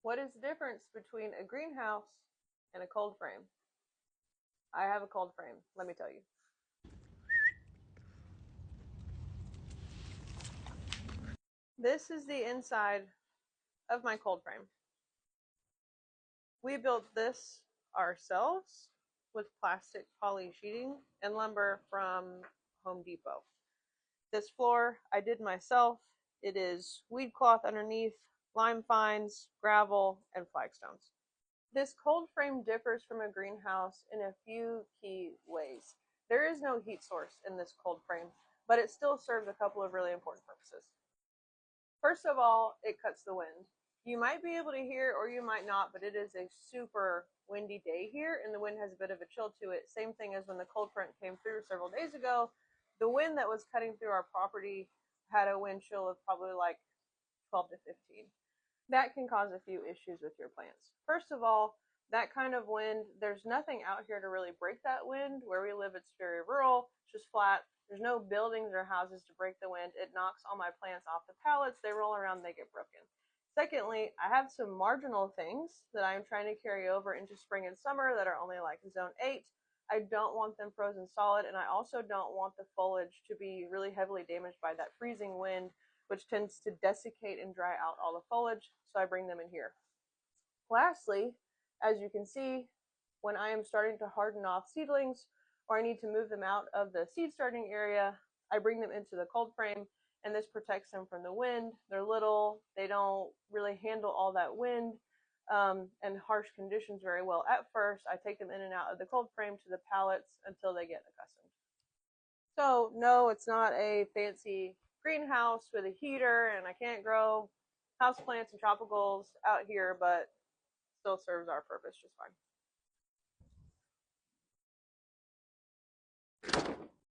What is the difference between a greenhouse and a cold frame? I have a cold frame, let me tell you. This is the inside of my cold frame. We built this ourselves with plastic poly sheeting and lumber from Home Depot. This floor I did myself. It is weed cloth underneath, lime fines, gravel, and flagstones. This cold frame differs from a greenhouse in a few key ways. There is no heat source in this cold frame, but it still serves a couple of really important purposes. First of all, it cuts the wind. You might be able to hear or you might not, but it is a super windy day here and the wind has a bit of a chill to it. Same thing as when the cold front came through several days ago. The wind that was cutting through our property had a wind chill of probably like 12 to 15. That can cause a few issues with your plants. First of all, that kind of wind, there's nothing out here to really break that wind. Where we live, it's very rural, it's just flat. There's no buildings or houses to break the wind. It knocks all my plants off the pallets. They roll around, they get broken. Secondly, I have some marginal things that I'm trying to carry over into spring and summer that are only like zone 8. I don't want them frozen solid, and I also don't want the foliage to be really heavily damaged by that freezing wind, which tends to desiccate and dry out all the foliage, so I bring them in here. Lastly, as you can see, when I am starting to harden off seedlings or I need to move them out of the seed starting area, I bring them into the cold frame, and this protects them from the wind. They're little, they don't really handle all that wind and harsh conditions very well at first. I take them in and out of the cold frame to the pallets until they get accustomed. So no, it's not a fancy greenhouse with a heater, and I can't grow houseplants and tropicals out here, but still serves our purpose just fine.